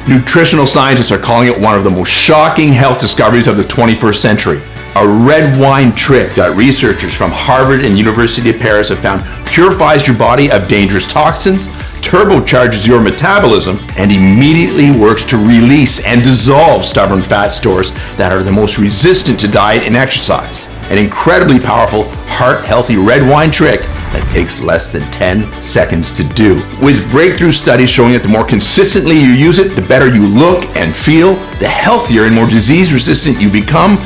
Nutritional scientists are calling it one of the most shocking health discoveries of the 21st century. A red wine trick that researchers from Harvard and University of Paris have found purifies your body of dangerous toxins, turbocharges your metabolism, and immediately works to release and dissolve stubborn fat stores that are the most resistant to diet and exercise. An incredibly powerful, heart-healthy red wine trick that takes less than 10 seconds to do. With breakthrough studies showing that the more consistently you use it, the better you look and feel, the healthier and more disease-resistant you become,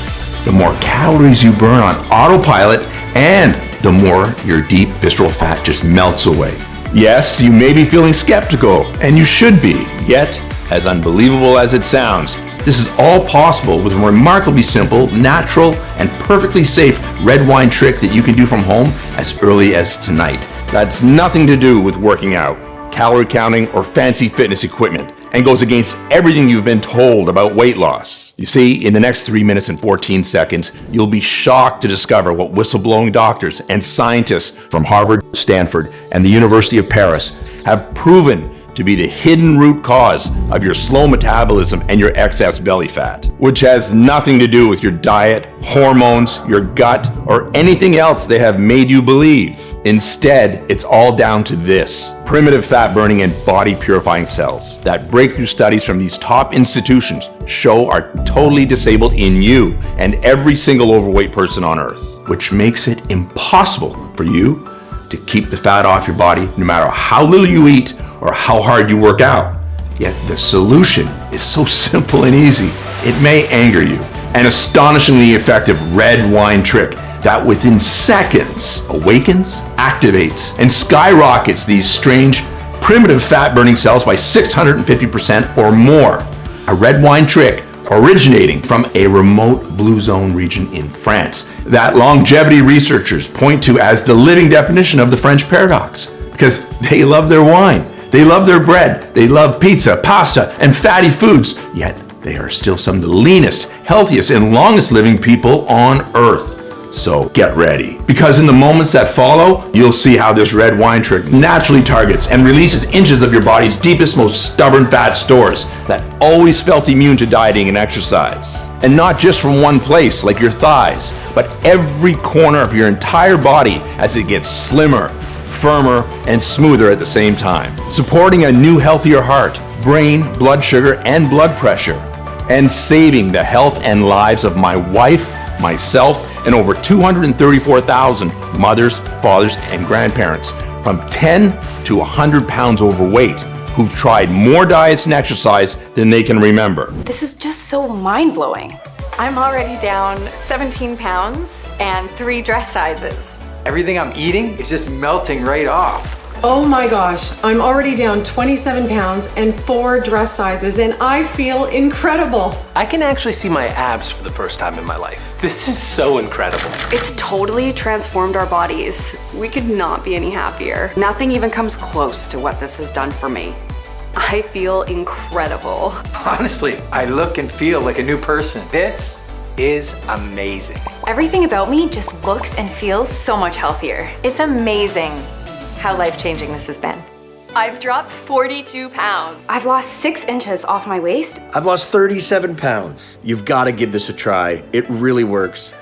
the more calories you burn on autopilot, and the more your deep visceral fat just melts away. Yes, you may be feeling skeptical, and you should be, yet, as unbelievable as it sounds, this is all possible with a remarkably simple, natural, and perfectly safe red wine trick that you can do from home as early as tonight. That's nothing to do with working out, calorie counting, or fancy fitness equipment, and goes against everything you've been told about weight loss. You see, in the next 3 minutes and 14 seconds, you'll be shocked to discover what whistleblowing doctors and scientists from Harvard, Stanford, and the University of Paris have proven to be the hidden root cause of your slow metabolism and your excess belly fat, which has nothing to do with your diet, hormones, your gut, or anything else they have made you believe. Instead, it's all down to this: primitive fat burning and body purifying cells that breakthrough studies from these top institutions show are totally disabled in you and every single overweight person on earth, which makes it impossible for you to keep the fat off your body no matter how little you eat or how hard you work out. Yet the solution is so simple and easy. It may anger you. An astonishingly effective red wine trick that within seconds awakens, activates, and skyrockets these strange, primitive fat-burning cells by 650% or more. A red wine trick originating from a remote blue zone region in France that longevity researchers point to as the living definition of the French paradox, because they love their wine. They love their bread, they love pizza, pasta, and fatty foods, yet they are still some of the leanest, healthiest, and longest living people on earth. So get ready, because in the moments that follow, you'll see how this red wine trick naturally targets and releases inches of your body's deepest, most stubborn fat stores that always felt immune to dieting and exercise. And not just from one place, like your thighs, but every corner of your entire body as it gets slimmer, firmer, and smoother at the same time, supporting a new, healthier heart, brain, blood sugar, and blood pressure, and saving the health and lives of my wife, myself, and over 234,000 mothers, fathers, and grandparents from 10 to 100 pounds overweight who've tried more diets and exercise than they can remember. This is just so mind-blowing. I'm already down 17 pounds and 3 dress sizes. Everything I'm eating is just melting right off. Oh my gosh, I'm already down 27 pounds and 4 dress sizes, and I feel incredible. I can actually see my abs for the first time in my life. This is so incredible. It's totally transformed our bodies. We could not be any happier. Nothing even comes close to what this has done for me. I feel incredible. Honestly, I look and feel like a new person. This is amazing. Everything about me just looks and feels so much healthier. It's amazing how life-changing this has been. I've dropped 42 pounds. I've lost 6 inches off my waist. I've lost 37 pounds. You've got to give this a try. It really works.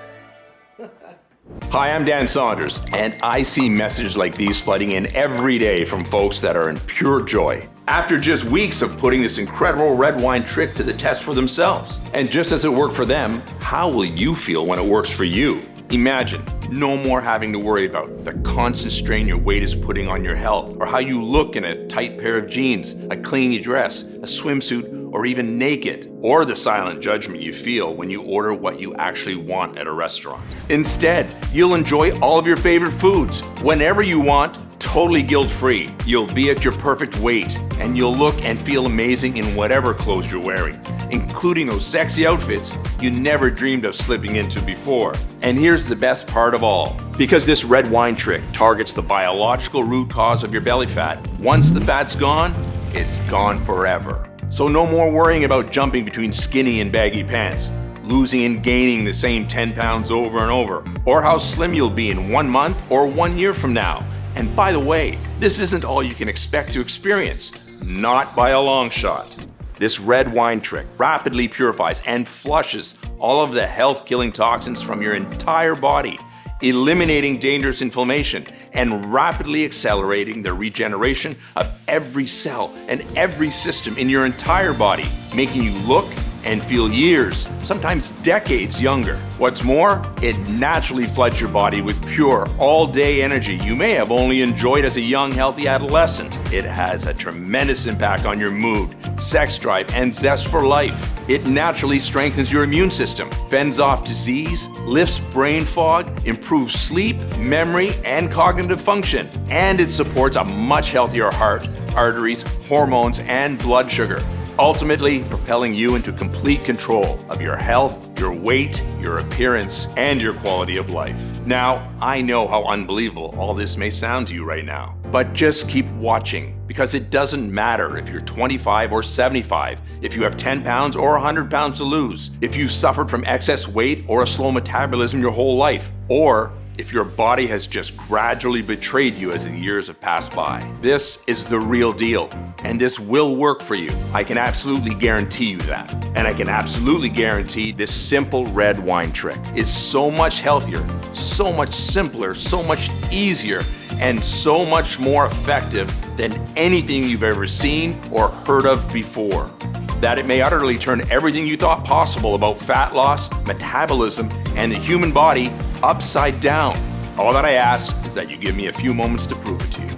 Hi, I'm Dan Saunders, and I see messages like these flooding in every day from folks that are in pure joy after just weeks of putting this incredible red wine trick to the test for themselves. And just as it worked for them, how will you feel when it works for you? Imagine no more having to worry about the constant strain your weight is putting on your health, or how you look in a tight pair of jeans, a clingy dress, a swimsuit, or even naked, or the silent judgment you feel when you order what you actually want at a restaurant. Instead, you'll enjoy all of your favorite foods whenever you want, totally guilt-free. You'll be at your perfect weight, and you'll look and feel amazing in whatever clothes you're wearing, including those sexy outfits you never dreamed of slipping into before. And here's the best part of all. Because this red wine trick targets the biological root cause of your belly fat, once the fat's gone, it's gone forever. So no more worrying about jumping between skinny and baggy pants, losing and gaining the same 10 pounds over and over, or how slim you'll be in 1 month or 1 year from now. And by the way, this isn't all you can expect to experience. Not by a long shot. This red wine trick rapidly purifies and flushes all of the health-killing toxins from your entire body, eliminating dangerous inflammation and rapidly accelerating the regeneration of every cell and every system in your entire body, making you look and feel years, sometimes decades younger. What's more, it naturally floods your body with pure, all-day energy you may have only enjoyed as a young, healthy adolescent. It has a tremendous impact on your mood, sex drive, and zest for life. It naturally strengthens your immune system, fends off disease, lifts brain fog, improves sleep, memory, and cognitive function. And it supports a much healthier heart, arteries, hormones, and blood sugar, ultimately propelling you into complete control of your health, your weight, your appearance, and your quality of life. Now, I know how unbelievable all this may sound to you right now, but just keep watching, because it doesn't matter if you're 25 or 75, if you have 10 pounds or 100 pounds to lose, if you've suffered from excess weight or a slow metabolism your whole life, or if your body has just gradually betrayed you as the years have passed by. This is the real deal, and this will work for you. I can absolutely guarantee you that. And I can absolutely guarantee this simple red wine trick is so much healthier, so much simpler, so much easier, and so much more effective than anything you've ever seen or heard of before. That it may utterly turn everything you thought possible about fat loss, metabolism, and the human body upside down. All that I ask is that you give me a few moments to prove it to you.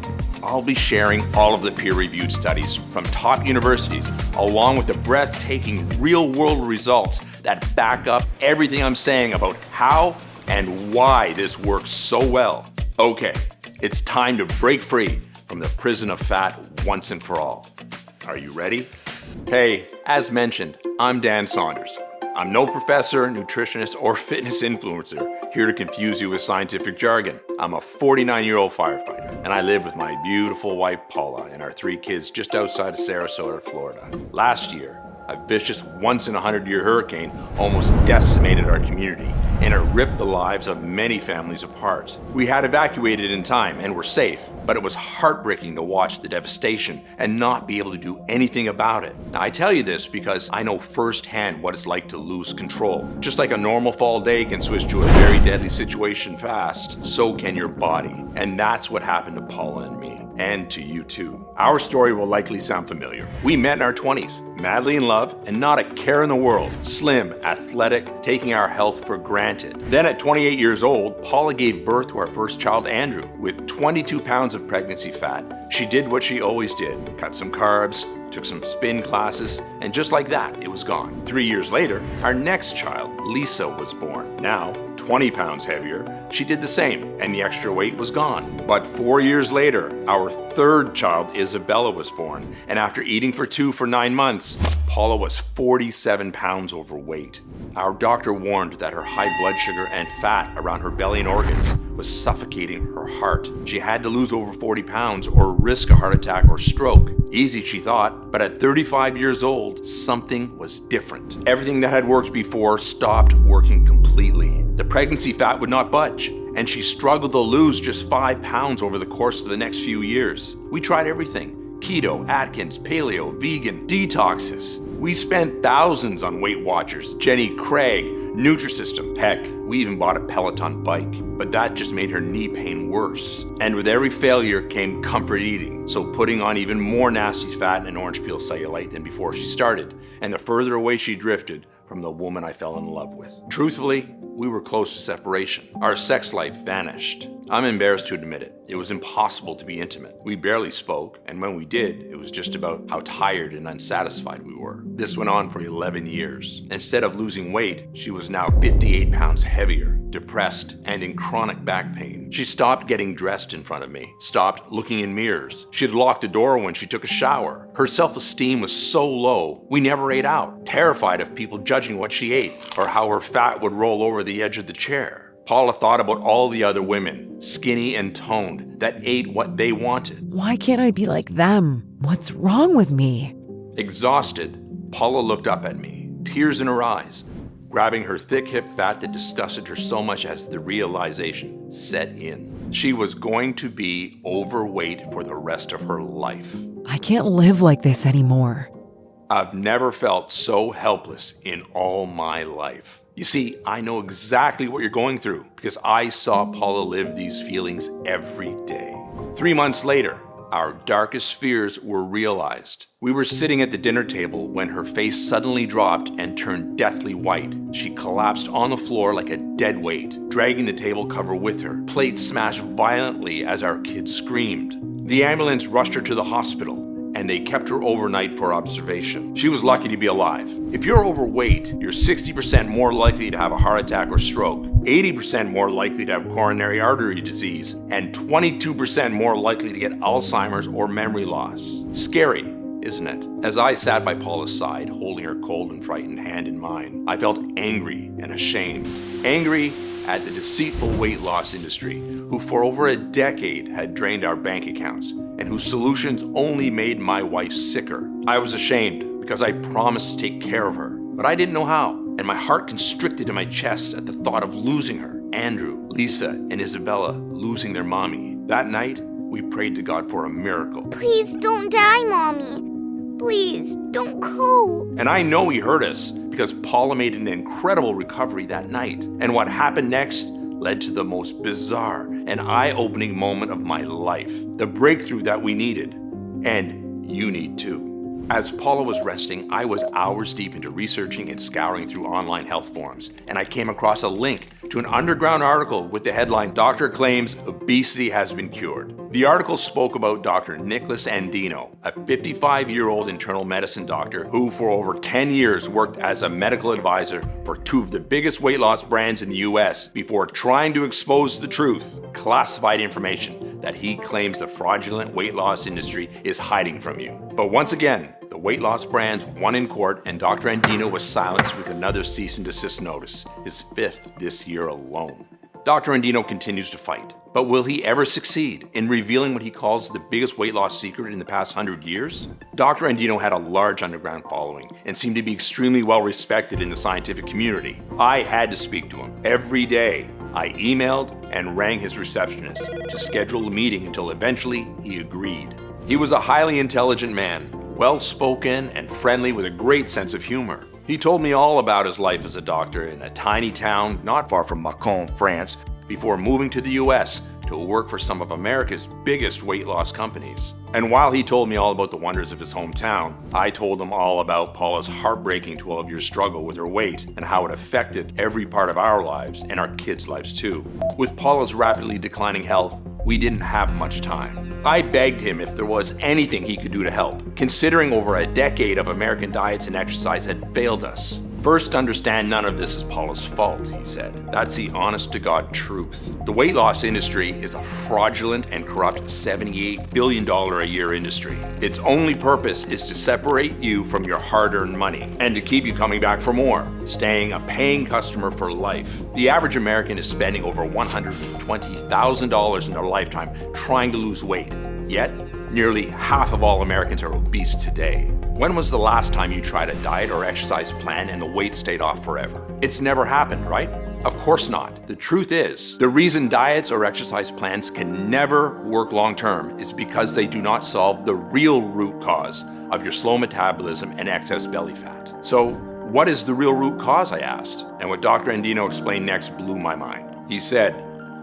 I'll be sharing all of the peer-reviewed studies from top universities, along with the breathtaking real-world results that back up everything I'm saying about how and why this works so well. Okay, it's time to break free from the prison of fat once and for all. Are you ready? Hey, as mentioned, I'm Dan Saunders. I'm no professor, nutritionist, or fitness influencer here to confuse you with scientific jargon. I'm a 49-year-old firefighter, and I live with my beautiful wife Paula and our 3 kids just outside of Sarasota, Florida. Last year, a vicious once-in-a-100-year hurricane almost decimated our community, and it ripped the lives of many families apart. We had evacuated in time and were safe, but it was heartbreaking to watch the devastation and not be able to do anything about it. Now, I tell you this because I know firsthand what it's like to lose control. Just like a normal fall day can switch to a very deadly situation fast, so can your body. And that's what happened to Paula and me, and to you too. Our story will likely sound familiar. We met in our 20s, madly in love, and not a care in the world. Slim, athletic, taking our health for granted. Then at 28 years old, Paula gave birth to our first child, Andrew, with 22 pounds of pregnancy fat. She did what she always did, cut some carbs, took some spin classes, and just like that, it was gone. 3 years later, our next child, Lisa, was born. Now, 20 pounds heavier, she did the same, and the extra weight was gone. But 4 years later, our third child, Isabella, was born, and after eating for 2 for 9 months, Paula was 47 pounds overweight. Our doctor warned that her high blood sugar and fat around her belly and organs was suffocating her heart. She had to lose over 40 pounds or risk a heart attack or stroke. Easy, she thought, but at 35 years old, something was different. Everything that had worked before stopped working completely. The pregnancy fat would not budge, and she struggled to lose just 5 pounds over the course of the next few years. We tried everything: keto, Atkins, paleo, vegan, detoxes. We spent thousands on Weight Watchers, Jenny Craig, Nutrisystem. Heck, we even bought a Peloton bike, but that just made her knee pain worse. And with every failure came comfort eating, so putting on even more nasty fat and orange peel cellulite than before she started, and the further away she drifted from the woman I fell in love with. Truthfully, we were close to separation. Our sex life vanished. I'm embarrassed to admit it. It was impossible to be intimate. We barely spoke, and when we did, it was just about how tired and unsatisfied we were. This went on for 11 years. Instead of losing weight, she was now 58 pounds heavier, depressed, and in chronic back pain. She stopped getting dressed in front of me, stopped looking in mirrors. She'd lock the door when she took a shower. Her self-esteem was so low, we never ate out, terrified of people judging what she ate or how her fat would roll over the edge of the chair. Paula thought about all the other women, skinny and toned, that ate what they wanted. Why can't I be like them? What's wrong with me? Exhausted, Paula looked up at me, tears in her eyes, grabbing her thick hip fat that disgusted her so much as the realization set in. She was going to be overweight for the rest of her life. I can't live like this anymore. I've never felt so helpless in all my life. You see, I know exactly what you're going through because I saw Paula live these feelings every day. 3 months later, our darkest fears were realized. We were sitting at the dinner table when her face suddenly dropped and turned deathly white. She collapsed on the floor like a dead weight, dragging the table cover with her. Plates smashed violently as our kids screamed. The ambulance rushed her to the hospital, and they kept her overnight for observation. She was lucky to be alive. If you're overweight, you're 60% more likely to have a heart attack or stroke, 80% more likely to have coronary artery disease, and 22% more likely to get Alzheimer's or memory loss. Scary, isn't it? As I sat by Paula's side, holding her cold and frightened hand in mine, I felt angry and ashamed. Angry at the deceitful weight loss industry, who for over a decade had drained our bank accounts, and whose solutions only made my wife sicker. I was ashamed because I promised to take care of her, but I didn't know how, and my heart constricted in my chest at the thought of losing her. Andrew, Lisa, and Isabella losing their mommy. That night, we prayed to God for a miracle. Please don't die, Mommy. Please don't go. And I know he heard us because Paula made an incredible recovery that night. And what happened next led to the most bizarre and eye-opening moment of my life. The breakthrough that we needed. And you need too. As Paula was resting, I was hours deep into researching and scouring through online health forums, and I came across a link to an underground article with the headline, "Doctor Claims Obesity Has Been Cured." The article spoke about Dr. Nicholas Andino, a 55-year-old internal medicine doctor who for over 10 years worked as a medical advisor for two of the biggest weight loss brands in the US before trying to expose the truth, classified information that he claims the fraudulent weight loss industry is hiding from you. But once again, the weight loss brands won in court, and Dr. Andino was silenced with another cease and desist notice, his 5th this year alone. Dr. Andino continues to fight, but will he ever succeed in revealing what he calls the biggest weight loss secret in the past 100 years? Dr. Andino had a large underground following and seemed to be extremely well respected in the scientific community. I had to speak to him every day. I emailed and rang his receptionist to schedule a meeting until eventually he agreed. He was a highly intelligent man, well-spoken and friendly with a great sense of humor. He told me all about his life as a doctor in a tiny town not far from Macon, France, before moving to the US to work for some of America's biggest weight loss companies. And while he told me all about the wonders of his hometown, I told him all about Paula's heartbreaking 12-year struggle with her weight and how it affected every part of our lives and our kids' lives too. With Paula's rapidly declining health, we didn't have much time. I begged him if there was anything he could do to help, considering over a decade of American diets and exercise had failed us. First, understand none of this is Paula's fault, he said. That's the honest-to-God truth. The weight loss industry is a fraudulent and corrupt $78 billion a year industry. Its only purpose is to separate you from your hard-earned money and to keep you coming back for more, staying a paying customer for life. The average American is spending over $120,000 in their lifetime trying to lose weight. Yet, nearly half of all Americans are obese today. When was the last time you tried a diet or exercise plan and the weight stayed off forever? It's never happened, right? Of course not. The truth is, the reason diets or exercise plans can never work long-term is because they do not solve the real root cause of your slow metabolism and excess belly fat. So, what is the real root cause, I asked? And what Dr. Andino explained next blew my mind. He said,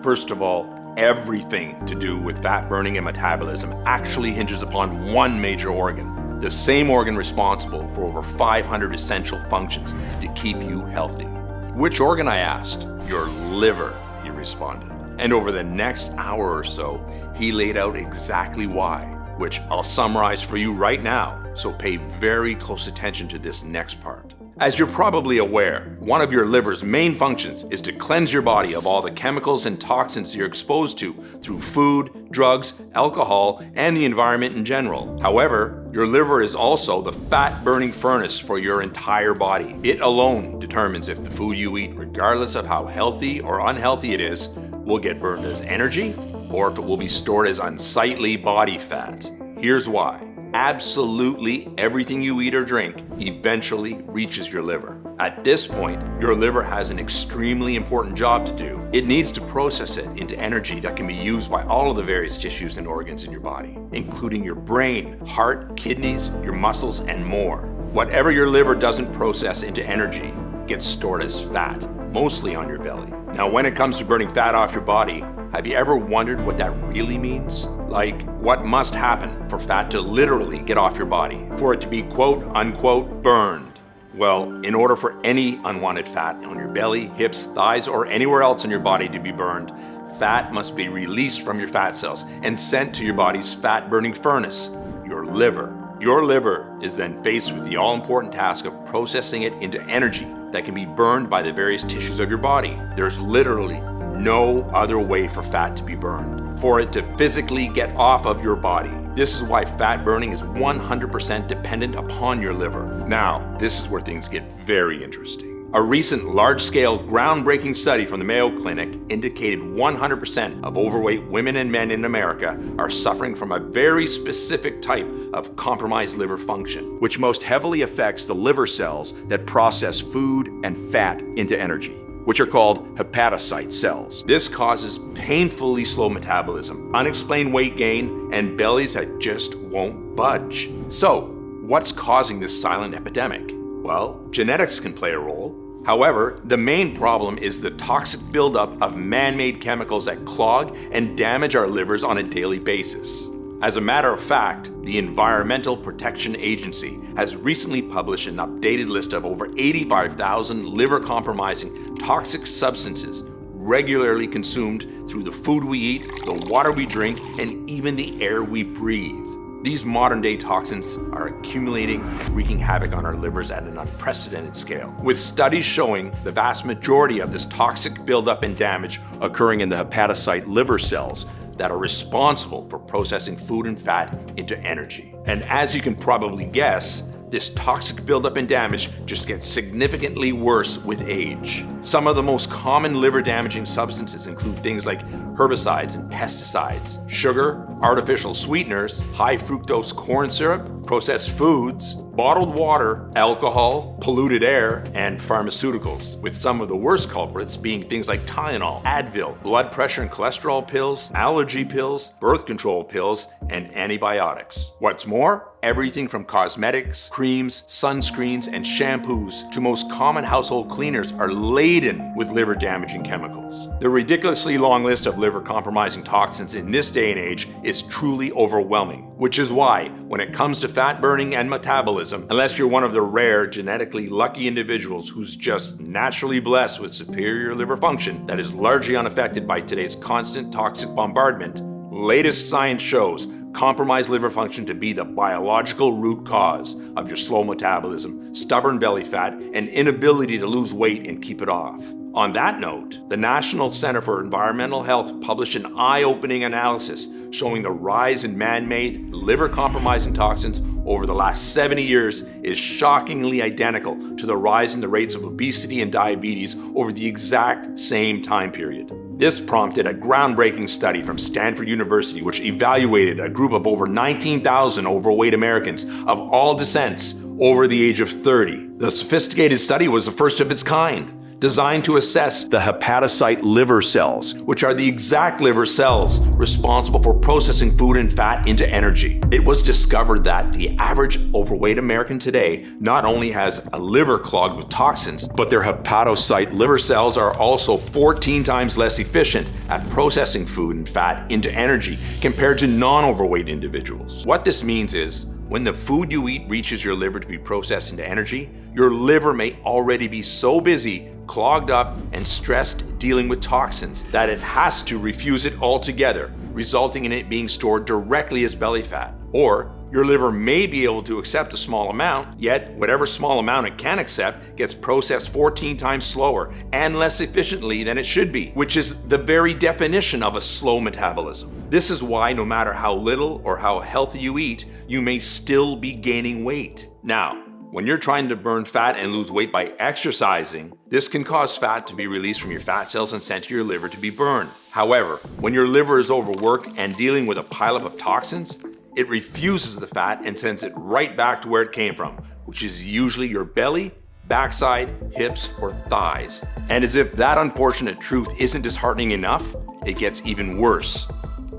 first of all, everything to do with fat burning and metabolism actually hinges upon one major organ. The same organ responsible for over 500 essential functions to keep you healthy. Which organ, I asked? Your liver, he responded. And over the next hour or so, he laid out exactly why, which I'll summarize for you right now, so pay very close attention to this next part. As you're probably aware, one of your liver's main functions is to cleanse your body of all the chemicals and toxins you're exposed to through food, drugs, alcohol, and the environment in general. However, your liver is also the fat-burning furnace for your entire body. It alone determines if the food you eat, regardless of how healthy or unhealthy it is, will get burned as energy or if it will be stored as unsightly body fat. Here's why. Absolutely everything you eat or drink eventually reaches your liver. At this point, your liver has an extremely important job to do. It needs to process it into energy that can be used by all of the various tissues and organs in your body, including your brain, heart, kidneys, your muscles, and more. Whatever your liver doesn't process into energy gets stored as fat, mostly on your belly. Now, when it comes to burning fat off your body, have you ever wondered what that really means? Like, what must happen for fat to literally get off your body, for it to be quote unquote burned? Well, in order for any unwanted fat on your belly, hips, thighs, or anywhere else in your body to be burned, fat must be released from your fat cells and sent to your body's fat-burning furnace, your liver. Your liver is then faced with the all-important task of processing it into energy that can be burned by the various tissues of your body. There's literally no other way for fat to be burned, for it to physically get off of your body. This is why fat burning is 100% dependent upon your liver. Now, this is where things get very interesting. A recent large-scale, groundbreaking study from the Mayo Clinic indicated 100% of overweight women and men in America are suffering from a very specific type of compromised liver function, which most heavily affects the liver cells that process food and fat into energy, which are called hepatocyte cells. This causes painfully slow metabolism, unexplained weight gain, and bellies that just won't budge. So, what's causing this silent epidemic? Well, genetics can play a role. However, the main problem is the toxic buildup of man-made chemicals that clog and damage our livers on a daily basis. As a matter of fact, the Environmental Protection Agency has recently published an updated list of over 85,000 liver-compromising toxic substances regularly consumed through the food we eat, the water we drink, and even the air we breathe. These modern-day toxins are accumulating and wreaking havoc on our livers at an unprecedented scale, with studies showing the vast majority of this toxic buildup and damage occurring in the hepatocyte liver cells that are responsible for processing food and fat into energy. And as you can probably guess, this toxic buildup and damage just gets significantly worse with age. Some of the most common liver-damaging substances include things like herbicides and pesticides, sugar, artificial sweeteners, high fructose corn syrup, processed foods, bottled water, alcohol, polluted air, and pharmaceuticals, with some of the worst culprits being things like Tylenol, Advil, blood pressure and cholesterol pills, allergy pills, birth control pills, and antibiotics. What's more, everything from cosmetics, creams, sunscreens, and shampoos to most common household cleaners are laden with liver-damaging chemicals. The ridiculously long list of liver-compromising toxins in this day and age is truly overwhelming, which is why, when it comes to fat burning and metabolism, unless you're one of the rare genetically lucky individuals who's just naturally blessed with superior liver function that is largely unaffected by today's constant toxic bombardment, latest science shows compromised liver function to be the biological root cause of your slow metabolism, stubborn belly fat, and inability to lose weight and keep it off. On that note, the National Center for Environmental Health published an eye-opening analysis showing the rise in man-made liver-compromising toxins over the last 70 years is shockingly identical to the rise in the rates of obesity and diabetes over the exact same time period. This prompted a groundbreaking study from Stanford University, which evaluated a group of over 19,000 overweight Americans of all descents over the age of 30. The sophisticated study was the first of its kind, designed to assess the hepatocyte liver cells, which are the exact liver cells responsible for processing food and fat into energy. It was discovered that the average overweight American today not only has a liver clogged with toxins, but their hepatocyte liver cells are also 14 times less efficient at processing food and fat into energy compared to non-overweight individuals. What this means is, when the food you eat reaches your liver to be processed into energy, your liver may already be so busy, clogged up, and stressed dealing with toxins that it has to refuse it altogether, resulting in it being stored directly as belly fat. Or your liver may be able to accept a small amount, yet whatever small amount it can accept gets processed 14 times slower and less efficiently than it should be, which is the very definition of a slow metabolism. This is why no matter how little or how healthy you eat, you may still be gaining weight. Now, when you're trying to burn fat and lose weight by exercising, this can cause fat to be released from your fat cells and sent to your liver to be burned. However, when your liver is overworked and dealing with a pileup of toxins, it refuses the fat and sends it right back to where it came from, which is usually your belly, backside, hips, or thighs. And as if that unfortunate truth isn't disheartening enough, it gets even worse.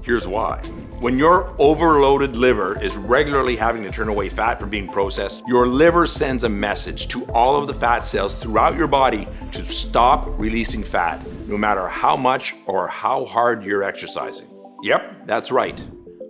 Here's why. When your overloaded liver is regularly having to turn away fat from being processed, your liver sends a message to all of the fat cells throughout your body to stop releasing fat, no matter how much or how hard you're exercising. Yep, that's right.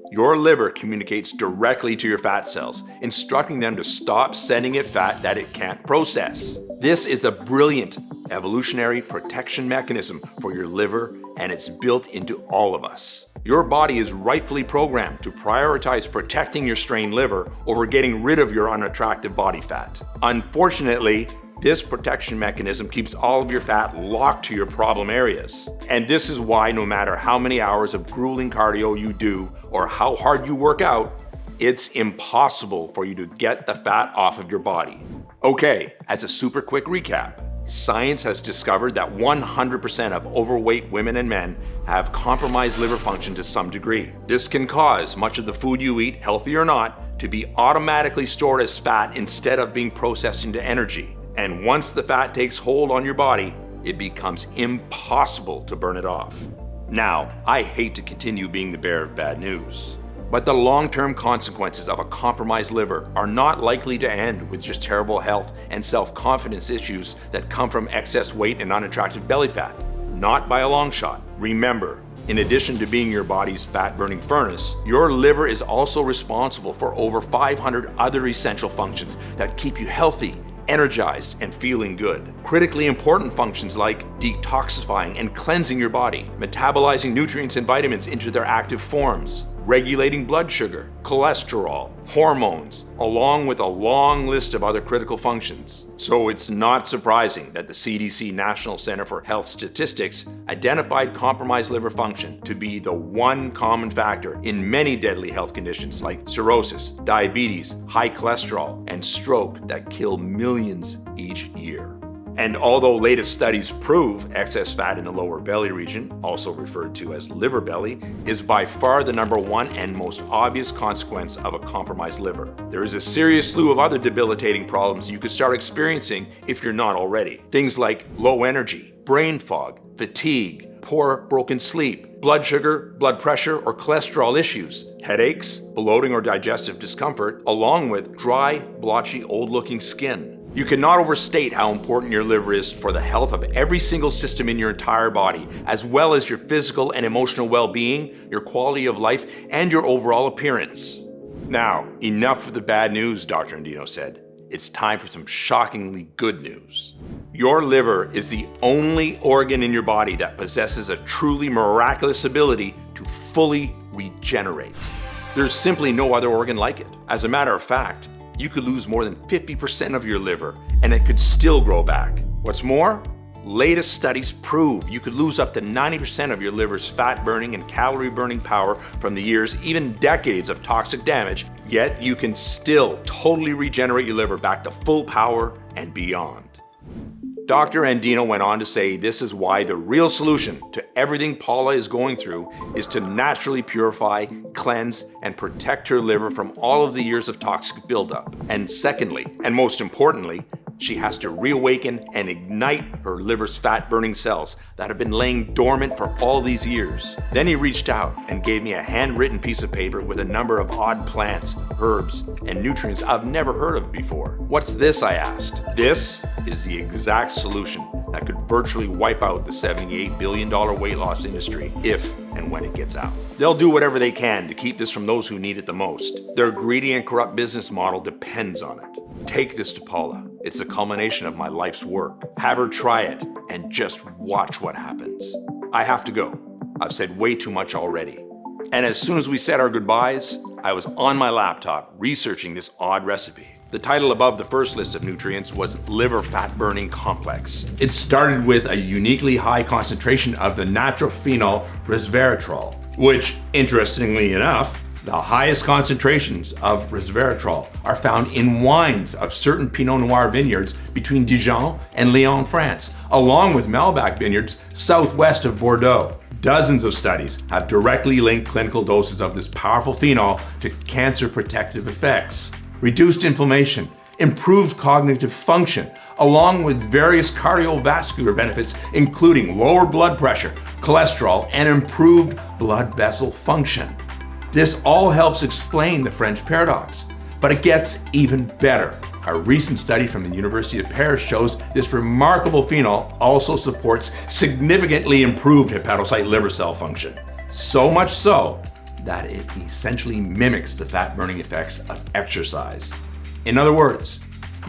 Your liver communicates directly to your fat cells, instructing them to stop sending it fat that it can't process. This is a brilliant evolutionary protection mechanism for your liver, and it's built into all of us. Your body is rightfully programmed to prioritize protecting your strained liver over getting rid of your unattractive body fat. Unfortunately, this protection mechanism keeps all of your fat locked to your problem areas. And this is why no matter how many hours of grueling cardio you do or how hard you work out, it's impossible for you to get the fat off of your body. Okay, as a super quick recap, science has discovered that 100% of overweight women and men have compromised liver function to some degree. This can cause much of the food you eat, healthy or not, to be automatically stored as fat instead of being processed into energy. And once the fat takes hold on your body, it becomes impossible to burn it off. Now, I hate to continue being the bearer of bad news, but the long-term consequences of a compromised liver are not likely to end with just terrible health and self-confidence issues that come from excess weight and unattractive belly fat. Not by a long shot. Remember, in addition to being your body's fat-burning furnace, your liver is also responsible for over 500 other essential functions that keep you healthy, energized, and feeling good. Critically important functions like detoxifying and cleansing your body, metabolizing nutrients and vitamins into their active forms, regulating blood sugar, cholesterol, hormones, along with a long list of other critical functions. So it's not surprising that the CDC National Center for Health Statistics identified compromised liver function to be the one common factor in many deadly health conditions like cirrhosis, diabetes, high cholesterol, and stroke that kill millions each year. And although latest studies prove excess fat in the lower belly region, also referred to as liver belly, is by far the number one and most obvious consequence of a compromised liver, there is a serious slew of other debilitating problems you could start experiencing if you're not already. Things like low energy, brain fog, fatigue, poor broken sleep, blood sugar, blood pressure, or cholesterol issues, headaches, bloating or digestive discomfort, along with dry, blotchy, old-looking skin. You cannot overstate how important your liver is for the health of every single system in your entire body, as well as your physical and emotional well-being, your quality of life, and your overall appearance. Now, enough of the bad news, Dr. Andino said. It's time for some shockingly good news. Your liver is the only organ in your body that possesses a truly miraculous ability to fully regenerate. There's simply no other organ like it. As a matter of fact, you could lose more than 50% of your liver and it could still grow back. What's more, latest studies prove you could lose up to 90% of your liver's fat-burning and calorie-burning power from the years, even decades of toxic damage, yet you can still totally regenerate your liver back to full power and beyond. Dr. Andino went on to say this is why the real solution to everything Paula is going through is to naturally purify, cleanse, and protect her liver from all of the years of toxic buildup. And secondly, and most importantly, she has to reawaken and ignite her liver's fat-burning cells that have been laying dormant for all these years. Then he reached out and gave me a handwritten piece of paper with a number of odd plants, herbs, and nutrients I've never heard of before. What's this, I asked. This is the exact solution that could virtually wipe out the $78 billion weight loss industry if and when it gets out. They'll do whatever they can to keep this from those who need it the most. Their greedy and corrupt business model depends on it. Take this to Paula. It's the culmination of my life's work. Have her try it and just watch what happens. I have to go. I've said way too much already. And as soon as we said our goodbyes, I was on my laptop researching this odd recipe. The title above the first list of nutrients was Liver Fat Burning Complex. It started with a uniquely high concentration of the natural phenol resveratrol, which, interestingly enough, the highest concentrations of resveratrol are found in wines of certain Pinot Noir vineyards between Dijon and Lyon, France, along with Malbec vineyards southwest of Bordeaux. Dozens of studies have directly linked clinical doses of this powerful phenol to cancer protective effects, reduced inflammation, improved cognitive function, along with various cardiovascular benefits, including lower blood pressure, cholesterol, and improved blood vessel function. This all helps explain the French paradox, but it gets even better. A recent study from the University of Paris shows this remarkable phenol also supports significantly improved hepatocyte liver cell function. So much so that it essentially mimics the fat-burning effects of exercise. In other words,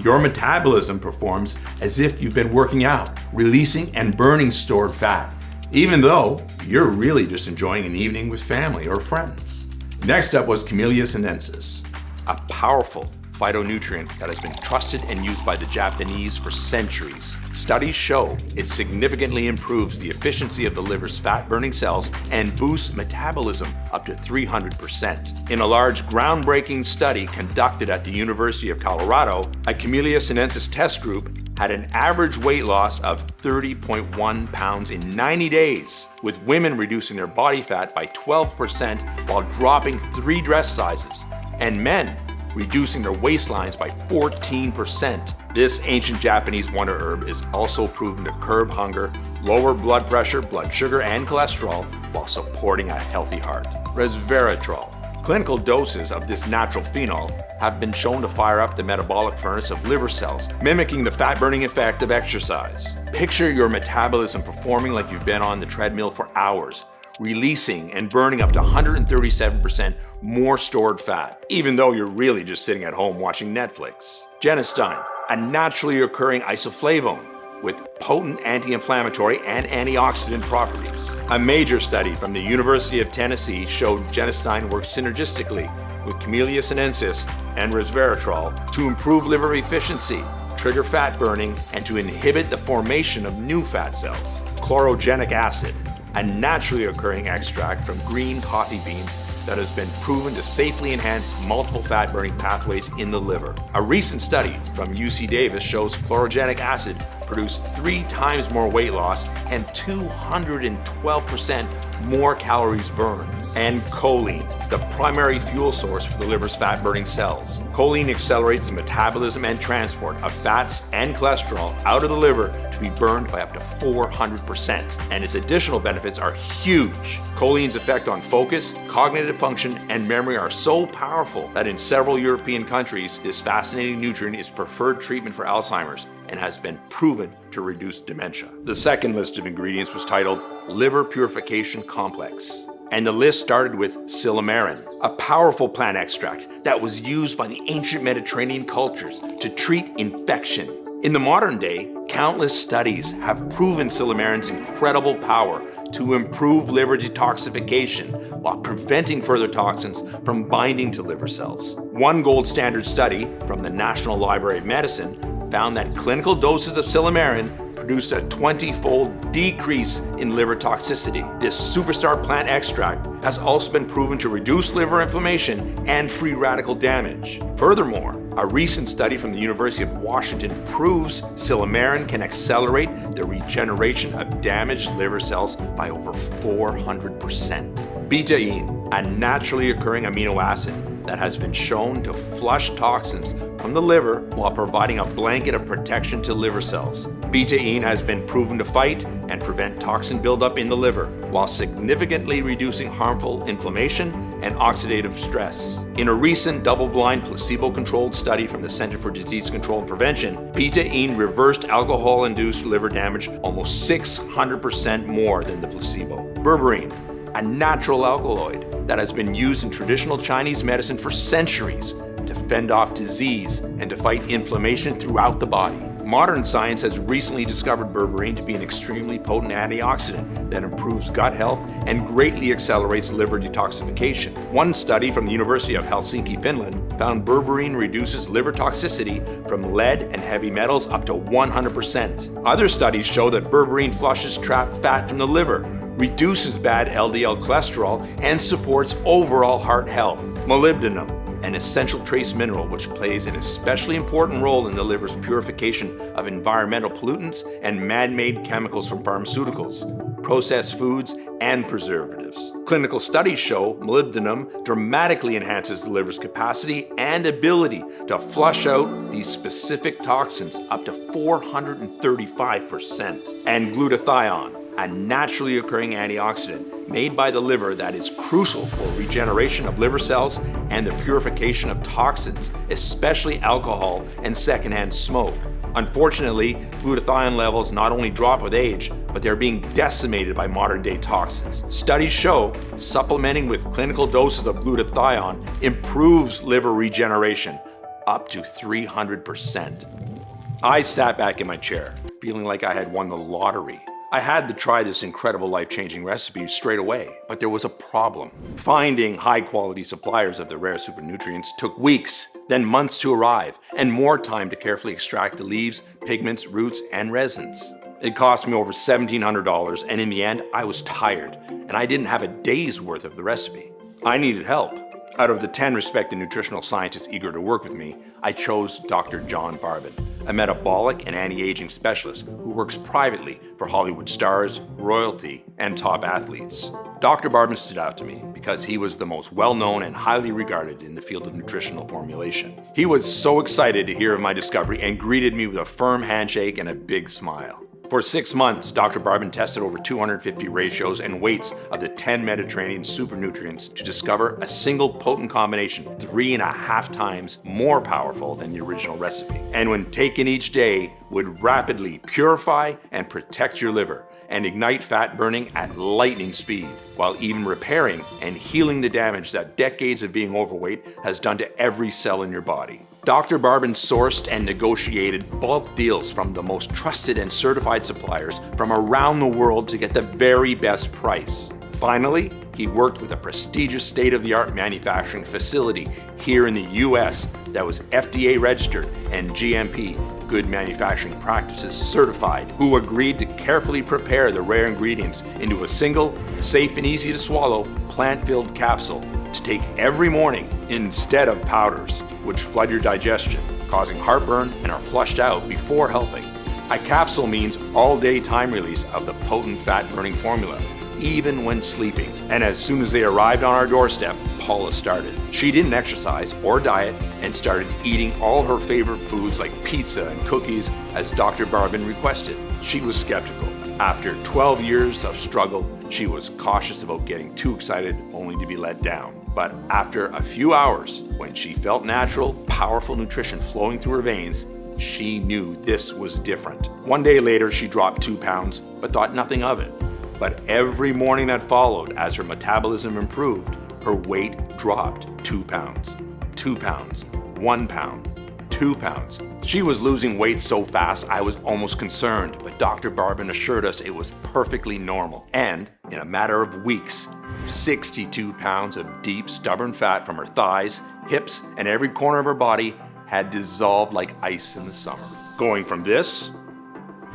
your metabolism performs as if you've been working out, releasing and burning stored fat, even though you're really just enjoying an evening with family or friends. Next up was Camellia sinensis, a powerful phytonutrient that has been trusted and used by the Japanese for centuries. Studies show it significantly improves the efficiency of the liver's fat-burning cells and boosts metabolism up to 300%. In a large groundbreaking study conducted at the University of Colorado, a Camellia sinensis test group had an average weight loss of 30.1 pounds in 90 days, with women reducing their body fat by 12% while dropping 3 dress sizes, and men reducing their waistlines by 14%. This ancient Japanese wonder herb is also proven to curb hunger, lower blood pressure, blood sugar, and cholesterol while supporting a healthy heart. Resveratrol. Clinical doses of this natural phenol have been shown to fire up the metabolic furnace of liver cells, mimicking the fat-burning effect of exercise. Picture your metabolism performing like you've been on the treadmill for hours, releasing and burning up to 137% more stored fat, even though you're really just sitting at home watching Netflix. Genistein, a naturally occurring isoflavone with potent anti-inflammatory and antioxidant properties. A major study from the University of Tennessee showed genistein works synergistically with Camellia sinensis and resveratrol to improve liver efficiency, trigger fat burning, and to inhibit the formation of new fat cells. Chlorogenic acid, a naturally occurring extract from green coffee beans that has been proven to safely enhance multiple fat-burning pathways in the liver. A recent study from UC Davis shows chlorogenic acid produced 3 times more weight loss and 212% more calories burned. And choline, the primary fuel source for the liver's fat-burning cells. Choline accelerates the metabolism and transport of fats and cholesterol out of the liver to be burned by up to 400%. And its additional benefits are huge. Choline's effect on focus, cognitive function, and memory are so powerful that in several European countries, this fascinating nutrient is preferred treatment for Alzheimer's and has been proven to reduce dementia. The second list of ingredients was titled Liver Purification Complex. And the list started with silymarin, a powerful plant extract that was used by the ancient Mediterranean cultures to treat infection. In the modern day, countless studies have proven silymarin's incredible power to improve liver detoxification while preventing further toxins from binding to liver cells. One gold standard study from the National Library of Medicine found that clinical doses of silymarin produced a 20-fold decrease in liver toxicity. This superstar plant extract has also been proven to reduce liver inflammation and free radical damage. Furthermore, a recent study from the University of Washington proves silymarin can accelerate the regeneration of damaged liver cells by over 400%. Betaine, a naturally occurring amino acid that has been shown to flush toxins from the liver while providing a blanket of protection to liver cells. Betaine has been proven to fight and prevent toxin buildup in the liver while significantly reducing harmful inflammation and oxidative stress. In a recent double-blind placebo-controlled study from the Center for Disease Control and Prevention, betaine reversed alcohol-induced liver damage almost 600% more than the placebo. Berberine, a natural alkaloid that has been used in traditional Chinese medicine for centuries to fend off disease and to fight inflammation throughout the body. Modern science has recently discovered berberine to be an extremely potent antioxidant that improves gut health and greatly accelerates liver detoxification. One study from the University of Helsinki, Finland, found berberine reduces liver toxicity from lead and heavy metals up to 100%. Other studies show that berberine flushes trapped fat from the liver, reduces bad LDL cholesterol, and supports overall heart health. Molybdenum, an essential trace mineral which plays an especially important role in the liver's purification of environmental pollutants and man-made chemicals from pharmaceuticals, processed foods, and preservatives. Clinical studies show molybdenum dramatically enhances the liver's capacity and ability to flush out these specific toxins up to 435%. And glutathione, a naturally occurring antioxidant made by the liver that is crucial for regeneration of liver cells and the purification of toxins, especially alcohol and secondhand smoke. Unfortunately, glutathione levels not only drop with age, but they're being decimated by modern-day toxins. Studies show supplementing with clinical doses of glutathione improves liver regeneration up to 300%. I sat back in my chair, feeling like I had won the lottery. I had to try this incredible life-changing recipe straight away, but there was a problem. Finding high-quality suppliers of the rare supernutrients took weeks, then months to arrive, and more time to carefully extract the leaves, pigments, roots, and resins. It cost me over $1,700, and in the end, I was tired, and I didn't have a day's worth of the recipe. I needed help. Out of the 10 respected nutritional scientists eager to work with me, I chose Dr. John Barbin, a metabolic and anti-aging specialist who works privately for Hollywood stars, royalty, and top athletes. Dr. Barbin stood out to me because he was the most well-known and highly regarded in the field of nutritional formulation. He was so excited to hear of my discovery and greeted me with a firm handshake and a big smile. For 6 months, Dr. Barbin tested over 250 ratios and weights of the 10 Mediterranean supernutrients to discover a single potent combination 3.5 times more powerful than the original recipe. And when taken each day, would rapidly purify and protect your liver and ignite fat burning at lightning speed, while even repairing and healing the damage that decades of being overweight has done to every cell in your body. Dr. Barbin sourced and negotiated bulk deals from the most trusted and certified suppliers from around the world to get the very best price. Finally, he worked with a prestigious state-of-the-art manufacturing facility here in the US that was FDA registered and GMP, Good Manufacturing Practices certified, who agreed to carefully prepare the rare ingredients into a single, safe and easy to swallow, plant-filled capsule to take every morning instead of powders, which flood your digestion, causing heartburn and are flushed out before helping. A capsule means all-day time release of the potent fat-burning formula, even when sleeping. And as soon as they arrived on our doorstep, Paula started. She didn't exercise or diet and started eating all her favorite foods like pizza and cookies as Dr. Barbin requested. She was skeptical. After 12 years of struggle, she was cautious about getting too excited only to be let down. But after a few hours, when she felt natural, powerful nutrition flowing through her veins, she knew this was different. One day later, she dropped 2 pounds, but thought nothing of it. But every morning that followed, as her metabolism improved, her weight dropped 2 pounds, 2 pounds, 1 pound, 2 pounds. She was losing weight so fast I was almost concerned, but Dr. Barbin assured us it was perfectly normal. And in a matter of weeks, 62 pounds of deep, stubborn fat from her thighs, hips, and every corner of her body had dissolved like ice in the summer. Going from this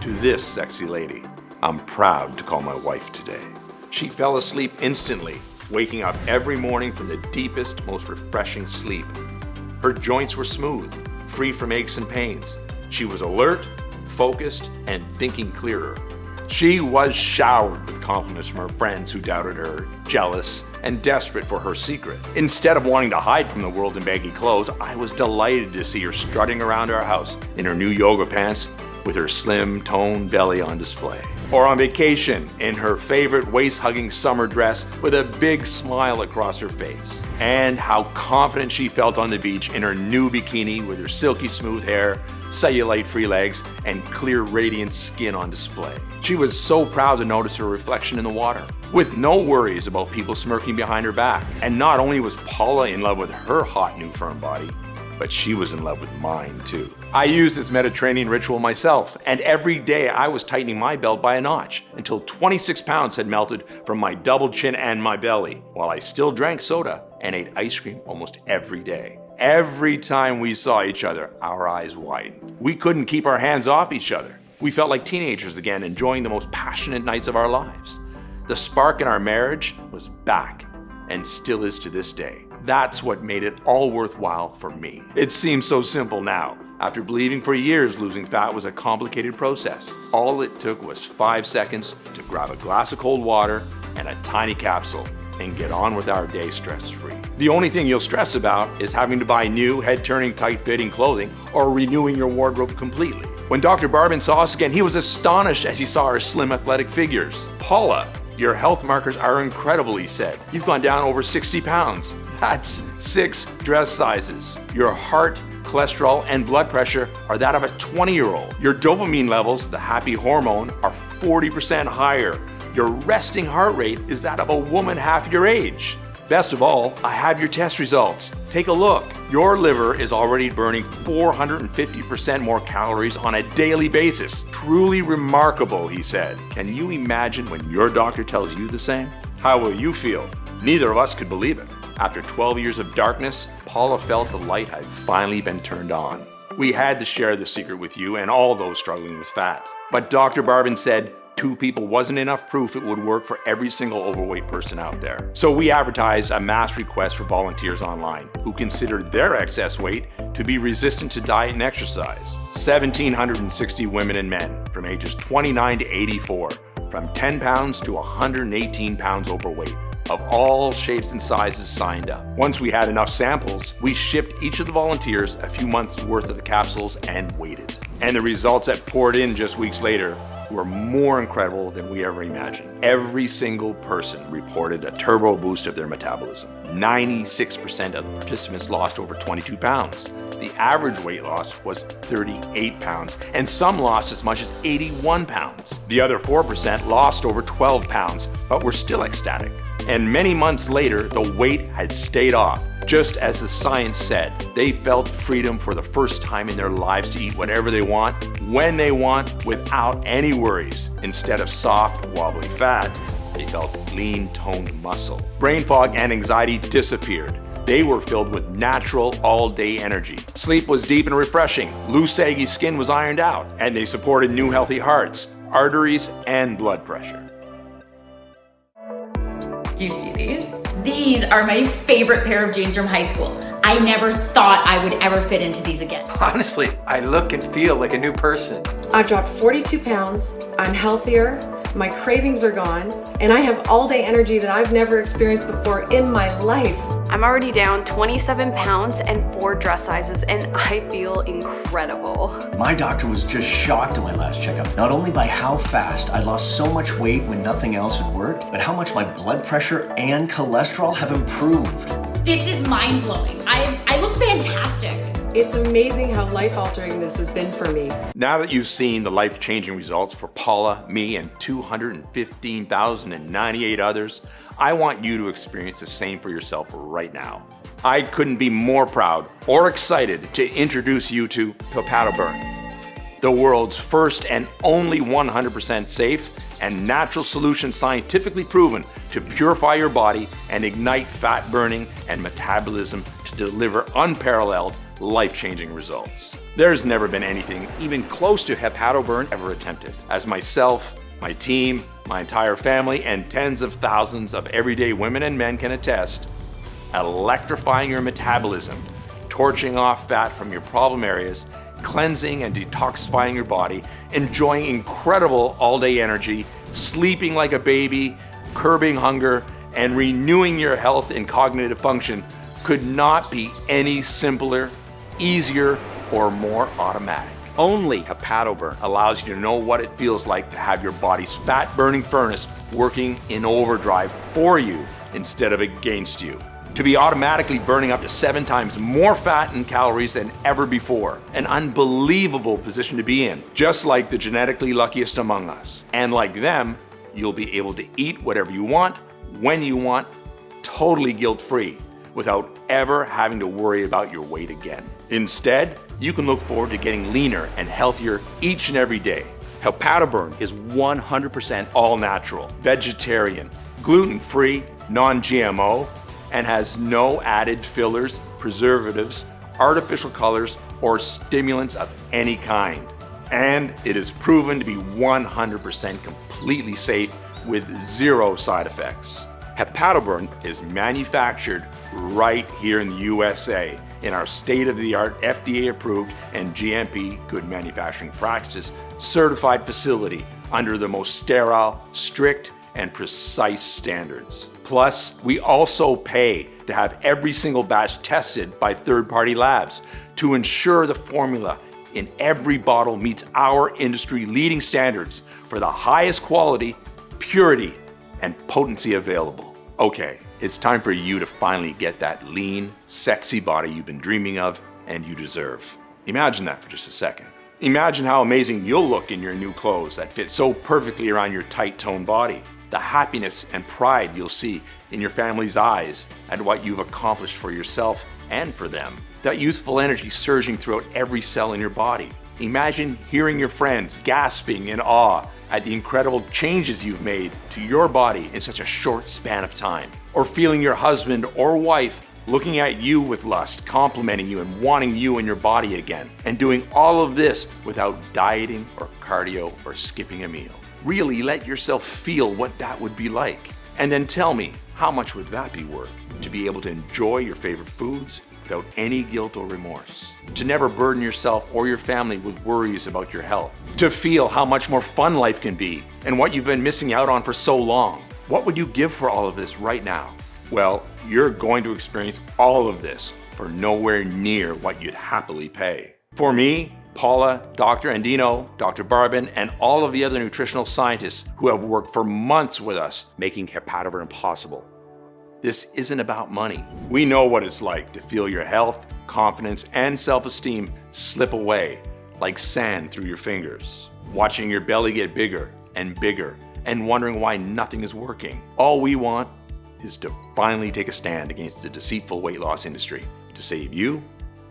to this sexy lady, I'm proud to call my wife today. She fell asleep instantly, waking up every morning from the deepest, most refreshing sleep. Her joints were smooth, free from aches and pains. She was alert, focused, and thinking clearer. She was showered with compliments from her friends who doubted her, jealous, and desperate for her secret. Instead of wanting to hide from the world in baggy clothes, I was delighted to see her strutting around our house in her new yoga pants with her slim, toned belly on display. Or on vacation in her favorite waist-hugging summer dress with a big smile across her face. And how confident she felt on the beach in her new bikini with her silky smooth hair, cellulite-free legs, and clear radiant skin on display. She was so proud to notice her reflection in the water, with no worries about people smirking behind her back. And not only was Paula in love with her hot new firm body, but she was in love with mine too. I used this Mediterranean ritual myself, and every day I was tightening my belt by a notch until 26 pounds had melted from my double chin and my belly, while I still drank soda and ate ice cream almost every day. Every time we saw each other, our eyes widened. We couldn't keep our hands off each other. We felt like teenagers again, enjoying the most passionate nights of our lives. The spark in our marriage was back, and still is to this day. That's what made it all worthwhile for me. It seems so simple now. After believing for years losing fat was a complicated process, all it took was 5 seconds to grab a glass of cold water and a tiny capsule and get on with our day stress-free. The only thing you'll stress about is having to buy new, head-turning, tight-fitting clothing or renewing your wardrobe completely. When Dr. Barbin saw us again, he was astonished as he saw our slim athletic figures. Paula, your health markers are incredible, he said. You've gone down over 60 pounds. That's 6 dress sizes. Your heart, cholesterol, and blood pressure are that of a 20-year-old. Your dopamine levels, the happy hormone, are 40% higher. Your resting heart rate is that of a woman half your age. Best of all, I have your test results. Take a look. Your liver is already burning 450% more calories on a daily basis. Truly remarkable, he said. Can you imagine when your doctor tells you the same? How will you feel? Neither of us could believe it. After 12 years of darkness, Paula felt the light had finally been turned on. We had to share the secret with you and all those struggling with fat. But Dr. Barbin said 2 people wasn't enough proof it would work for every single overweight person out there. So we advertised a mass request for volunteers online who considered their excess weight to be resistant to diet and exercise. 1,760 women and men from ages 29 to 84, from 10 pounds to 118 pounds overweight, of all shapes and sizes signed up. Once we had enough samples, we shipped each of the volunteers a few months worth of the capsules and waited. And the results that poured in just weeks later were more incredible than we ever imagined. Every single person reported a turbo boost of their metabolism. 96% of the participants lost over 22 pounds. The average weight loss was 38 pounds, and some lost as much as 81 pounds. The other 4% lost over 12 pounds, but were still ecstatic. And many months later, the weight had stayed off. Just as the science said, they felt freedom for the first time in their lives to eat whatever they want, when they want, without any worries. Instead of soft, wobbly fat, they felt lean, toned muscle. Brain fog and anxiety disappeared. They were filled with natural, all-day energy. Sleep was deep and refreshing. Loose, saggy skin was ironed out. And they supported new, healthy hearts, arteries, and blood pressure. Do you see these? These are my favorite pair of jeans from high school. I never thought I would ever fit into these again. Honestly, I look and feel like a new person. I've dropped 42 pounds, I'm healthier, my cravings are gone, and I have all-day energy that I've never experienced before in my life. I'm already down 27 pounds and 4 dress sizes, and I feel incredible. My doctor was just shocked at my last checkup, not only by how fast I lost so much weight when nothing else had worked, but how much my blood pressure and cholesterol have improved. This is mind-blowing. I look fantastic. It's amazing how life-altering this has been for me. Now that you've seen the life-changing results for Paula, me, and 215,098 others, I want you to experience the same for yourself right now. I couldn't be more proud or excited to introduce you to Hepato-Burn, the world's first and only 100% safe and natural solution scientifically proven to purify your body and ignite fat burning and metabolism to deliver unparalleled, life-changing results. There's never been anything even close to Hepato-Burn ever attempted. As myself, my team, my entire family, and tens of thousands of everyday women and men can attest, electrifying your metabolism, torching off fat from your problem areas, cleansing and detoxifying your body, enjoying incredible all-day energy, sleeping like a baby, curbing hunger, and renewing your health and cognitive function could not be any simpler, easier, or more automatic. Only Hepato-Burn allows you to know what it feels like to have your body's fat-burning furnace working in overdrive for you instead of against you. To be automatically burning up to 7 times more fat and calories than ever before. An unbelievable position to be in, just like the genetically luckiest among us. And like them, you'll be able to eat whatever you want, when you want, totally guilt-free, without ever having to worry about your weight again. Instead, you can look forward to getting leaner and healthier each and every day. Hepato-Burn is 100% all natural, vegetarian, gluten-free, non-GMO, and has no added fillers, preservatives, artificial colors, or stimulants of any kind. And it is proven to be 100% completely safe with 0 side effects. Hepato-Burn is manufactured right here in the USA in our state-of-the-art FDA-approved and GMP Good Manufacturing Practices certified facility under the most sterile, strict, and precise standards. Plus, we also pay to have every single batch tested by third-party labs to ensure the formula in every bottle meets our industry-leading standards for the highest quality, purity, and potency available. Okay, it's time for you to finally get that lean, sexy body you've been dreaming of and you deserve. Imagine that for just a second. Imagine how amazing you'll look in your new clothes that fit so perfectly around your tight-toned body. The happiness and pride you'll see in your family's eyes at what you've accomplished for yourself and for them. That youthful energy surging throughout every cell in your body. Imagine hearing your friends gasping in awe at the incredible changes you've made to your body in such a short span of time. Or feeling your husband or wife looking at you with lust, complimenting you and wanting you in your body again. And doing all of this without dieting or cardio or skipping a meal. Really let yourself feel what that would be like. And then tell me, how much would that be worth? To be able to enjoy your favorite foods without any guilt or remorse. To never burden yourself or your family with worries about your health. To feel how much more fun life can be and what you've been missing out on for so long. What would you give for all of this right now? Well, you're going to experience all of this for nowhere near what you'd happily pay. For me, Paula, Dr. Andino, Dr. Barbin, and all of the other nutritional scientists who have worked for months with us making hepatoburn possible. This isn't about money. We know what it's like to feel your health, confidence, and self-esteem slip away like sand through your fingers. Watching your belly get bigger and wondering why nothing is working. All we want is to finally take a stand against the deceitful weight loss industry to save you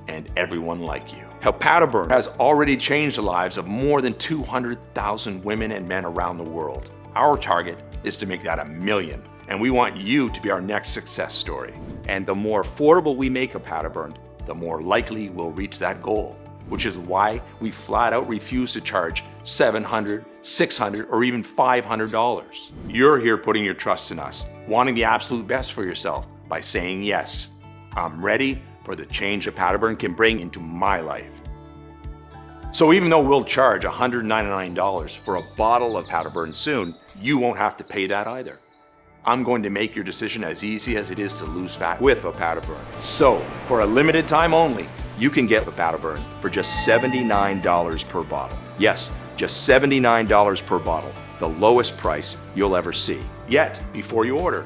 and everyone like you. Hepatoburn has already changed the lives of more than 200,000 women and men around the world. Our target is to make that 1 million, and we want you to be our next success story. And the more affordable we make hepatoburn, the more likely we'll reach that goal, which is why we flat out refuse to charge $700, $600, or even $500. You're here putting your trust in us, wanting the absolute best for yourself by saying yes. I'm ready for the change hepatoburn can bring into my life. So even though we'll charge $199 for a bottle of hepatoburn soon, you won't have to pay that either. I'm going to make your decision as easy as it is to lose fat with hepatoburn. So for a limited time only, you can get hepatoburn for just $79 per bottle. Yes, just $79 per bottle, the lowest price you'll ever see. Yet, before you order,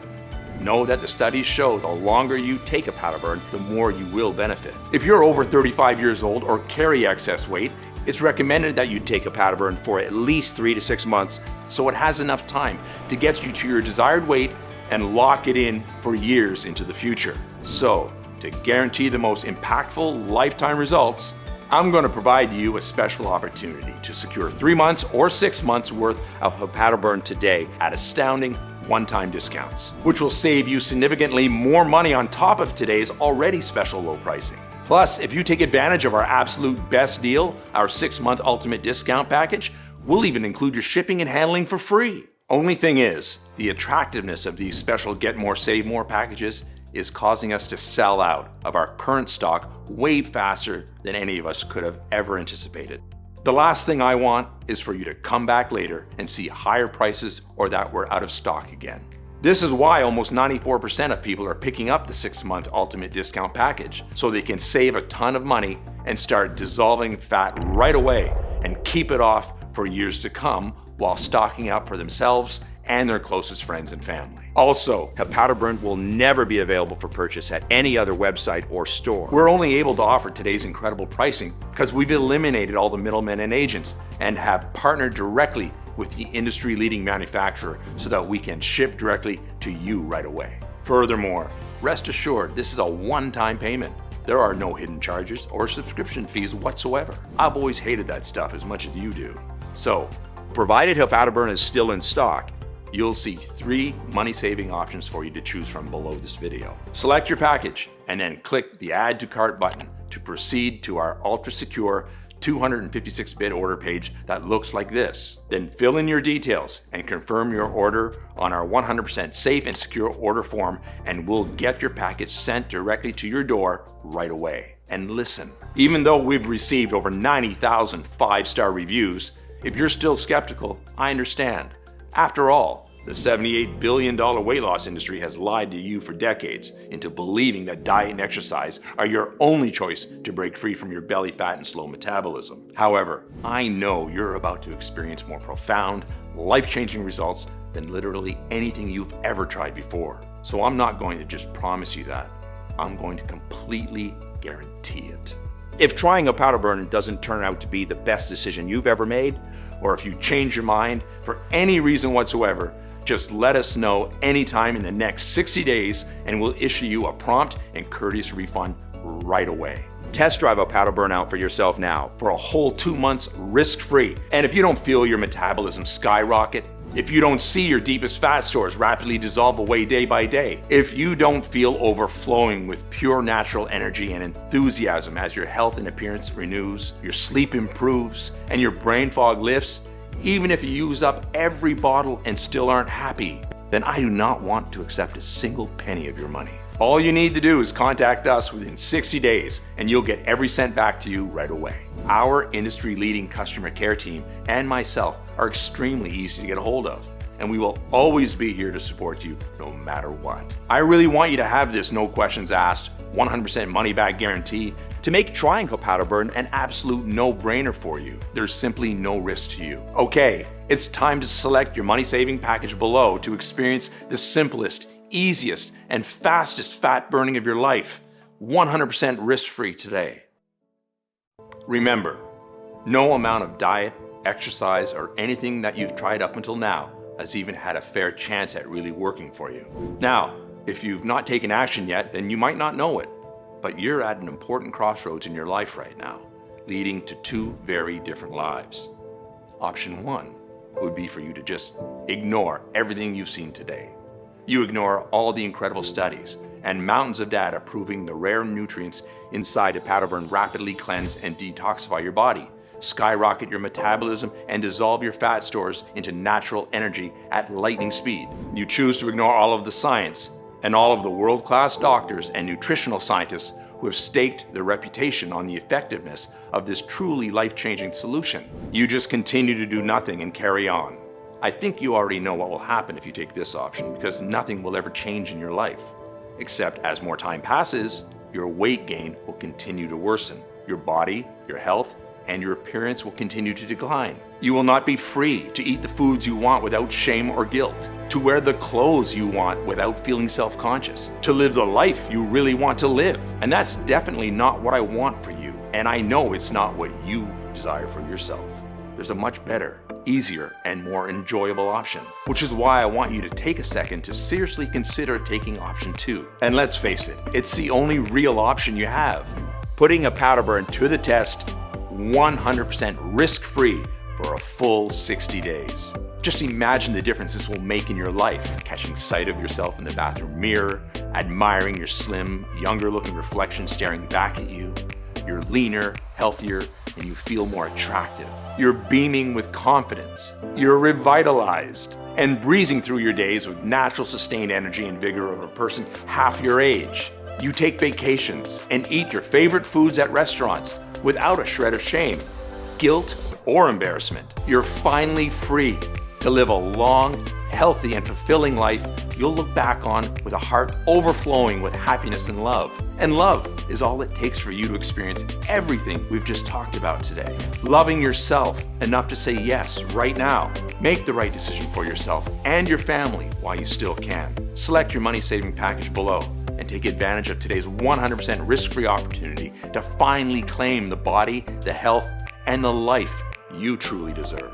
know that the studies show the longer you take hepatoburn, the more you will benefit. If you're over 35 years old or carry excess weight, it's recommended that you take hepatoburn for at least 3 to 6 months so it has enough time to get you to your desired weight and lock it in for years into the future. So, to guarantee the most impactful lifetime results, I'm going to provide you a special opportunity to secure 3 months or 6 months worth of hepatoburn today at astounding one-time discounts, which will save you significantly more money on top of today's already special low pricing. Plus, if you take advantage of our absolute best deal, our 6-month ultimate discount package, we'll even include your shipping and handling for free. Only thing is, the attractiveness of these special Get More, Save More packages is causing us to sell out of our current stock way faster than any of us could have ever anticipated. The last thing I want is for you to come back later and see higher prices or that we're out of stock again. This is why almost 94% of people are picking up the 6-month ultimate discount package, so they can save a ton of money and start dissolving fat right away and keep it off for years to come while stocking up for themselves and their closest friends and family. Also, hepatoburn will never be available for purchase at any other website or store. We're only able to offer today's incredible pricing because we've eliminated all the middlemen and agents and have partnered directly with the industry-leading manufacturer so that we can ship directly to you right away. Furthermore, rest assured this is a one-time payment. There are no hidden charges or subscription fees whatsoever. I've always hated that stuff as much as you do. So, provided hepatoburn is still in stock, you'll see 3 money-saving options for you to choose from below this video. Select your package and then click the Add to Cart button to proceed to our ultra-secure 256-bit order page that looks like this. Then fill in your details and confirm your order on our 100% safe and secure order form, and we'll get your package sent directly to your door right away. And listen, even though we've received over 90,000 5-star reviews, if you're still skeptical, I understand. After all, The $78 billion weight loss industry has lied to you for decades into believing that diet and exercise are your only choice to break free from your belly fat and slow metabolism. However, I know you're about to experience more profound, life-changing results than literally anything you've ever tried before. So I'm not going to just promise you that. I'm going to completely guarantee it. If trying a powder burn doesn't turn out to be the best decision you've ever made, or if you change your mind for any reason whatsoever, just let us know anytime in the next 60 days and we'll issue you a prompt and courteous refund right away. Test drive a powder burnout for yourself now for a whole 2 months risk-free. And if you don't feel your metabolism skyrocket, if you don't see your deepest fat stores rapidly dissolve away day by day, if you don't feel overflowing with pure natural energy and enthusiasm as your health and appearance renews, your sleep improves, and your brain fog lifts, even if you use up every bottle and still aren't happy, then I do not want to accept a single penny of your money. All you need to do is contact us within 60 days and you'll get every cent back to you right away. Our industry-leading customer care team and myself are extremely easy to get a hold of, and we will always be here to support you no matter what. I really want you to have this no questions asked, 100% money back guarantee to make trying a powder burn an absolute no-brainer for you. There's simply no risk to you. Okay, it's time to select your money-saving package below to experience the simplest, easiest, and fastest fat burning of your life, 100% risk-free today. Remember, no amount of diet, exercise, or anything that you've tried up until now has even had a fair chance at really working for you. Now, if you've not taken action yet, then you might not know it, but you're at an important crossroads in your life right now, leading to two very different lives. Option one would be for you to just ignore everything you've seen today. You ignore all the incredible studies and mountains of data proving the rare nutrients inside a powder burn rapidly cleanse and detoxify your body, skyrocket your metabolism, and dissolve your fat stores into natural energy at lightning speed. You choose to ignore all of the science and all of the world-class doctors and nutritional scientists who have staked their reputation on the effectiveness of this truly life-changing solution. You just continue to do nothing and carry on. I think you already know what will happen if you take this option, because nothing will ever change in your life. Except as more time passes, your weight gain will continue to worsen. Your body, your health, and your appearance will continue to decline. You will not be free to eat the foods you want without shame or guilt, to wear the clothes you want without feeling self-conscious, to live the life you really want to live. And that's definitely not what I want for you. And I know it's not what you desire for yourself. There's a much better, easier, and more enjoyable option, which is why I want you to take a second to seriously consider taking option 2. And let's face it, it's the only real option you have. Putting a powder burn to the test, 100% risk-free for a full 60 days. Just imagine the difference this will make in your life, catching sight of yourself in the bathroom mirror, admiring your slim, younger-looking reflection staring back at you. You're leaner, healthier, and you feel more attractive. You're beaming with confidence. You're revitalized and breezing through your days with natural sustained energy and vigor of a person half your age. You take vacations and eat your favorite foods at restaurants without a shred of shame, guilt, or embarrassment. You're finally free to live a long, healthy, and fulfilling life you'll look back on with a heart overflowing with happiness and love. And love is all it takes for you to experience everything we've just talked about today. Loving yourself enough to say yes right now. Make the right decision for yourself and your family while you still can. Select your money-saving package below and take advantage of today's 100% risk-free opportunity to finally claim the body, the health, and the life you truly deserve.